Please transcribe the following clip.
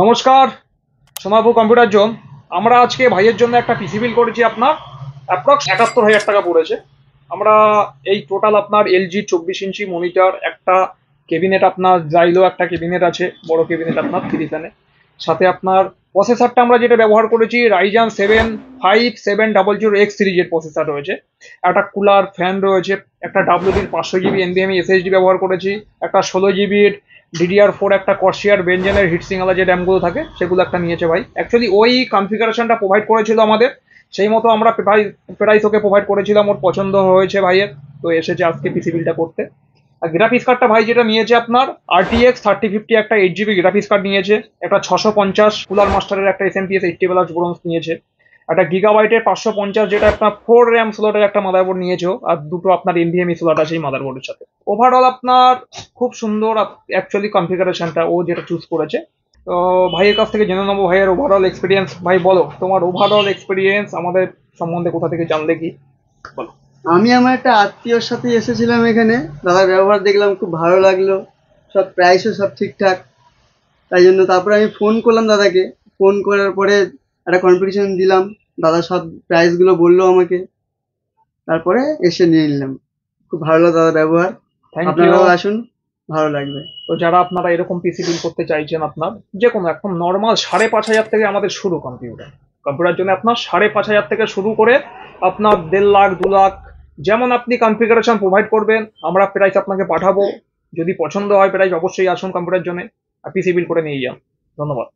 নমস্কার, Sonapur computer zone. আমরা আজকে ভাইয়ের জন্য একটা পিসি বিল করেছি, আপনার অ্যাপ্রক্স ৭১,০০০ টাকা পড়েছে। আমরা এই টোটাল আপনার এলজি 24 ইঞ্চি মনিটর, একটা কেবিনেট, আপনার জাইলো একটা কেবিনেট আছে, বড় কেবিনেট আপনার 3 ফ্যানে। সাথে আপনার প্রসেসরটা আমরা যেটা ব্যবহার করেছি রাইজান 7 5700X সিরিজের প্রসেসর রয়েছে। একটা কুলার ফ্যান রয়েছে, একটা ডাব্লিউডির 500 জিবি এনভিএমই এসএসডি ব্যবহার করেছি, একটা 16 জিবির DDR4 একটা কর্সিয়ার বেঞ্জেনের হিটসিংওয়ালা যে র্যামগুলো থাকে সেগুলো একটা নিয়েছে ভাই। অ্যাকচুয়ালি ওই কনফিগারেশনটা প্রোভাইড করেছিল আমাদের, সেই মতো আমরা প্রাইস ওকে প্রোভাইড করেছিলাম, ওর পছন্দ হয়েছে ভাইয়ের, তো এসেছে আজকে পিসি বিলটা করতে। আর গ্রাফিক্স কার্ডটা ভাই যেটা নিয়েছে আপনার RTX 3050 একটা 8 GB গ্রাফিক্স কার্ড নিয়েছে, একটা 650 কুলার মাস্টারের একটা SMPS 80 প্লাস ব্রোঞ্জ নিয়েছে, একটা গিগাবাইটের 550 যেটা আপনার 4 RAM স্লটের একটা মাদারবোর্ড নিয়েছো, আর দুটো আপনার NVMe স্লট আছে এই মাদারবোর্ডের সাথে। ওভারঅল আপনার খুব সুন্দর অ্যাকচুয়ালি কনফিগারেশনটা ও যেটা চুজ করেছে। তো ভাইয়ের কাছ থেকে জেনে নেবো ভাইয়ের ওভারঅল এক্সপিরিয়েন্স। ভাই বলো তোমার ওভারঅল এক্সপিরিয়েন্স আমাদের সম্বন্ধে, কোথা থেকে জানলে কি বলো। আমি আমার একটা আত্মীয়র সাথে এসেছিলাম এখানে। দাদার ব্যবহার দেখলাম, খুব ভালো লাগলো। সব প্রাইসও সব ঠিকঠাক। তাই জন্য তারপরে আমি ফোন করলাম দাদাকে। ফোন করার পরে একটা কনফিগারেশন দিলাম। দাদা সব প্রাইসগুলো বললো আমাকে। তারপরে এসে নিয়ে নিলাম। খুব ভালো লাগলো দাদার ব্যবহার। Thank you. আপনারাও আসুন, ভালো লাগবে। তো যারা আপনারা এরকম পিসি বিল করতে চাইছেন, আপনার যে কোনো একদম নর্মাল 5,500 থেকে আমাদের শুরু কম্পিউটার। কম্পিউটার জন্য আপনার 5,500 থেকে শুরু করে আপনার 1.5 লাখ 2 লাখ, যেমন আপনি কনফিগারেশন প্রোভাইড করবেন আমরা প্রাইস আপনাকে পাঠাবো। যদি পছন্দ হয় প্রাইস অবশ্যই আসুন কম্পিউটার জন্য আর পিসি বিল করে নিয়ে যান। ধন্যবাদ।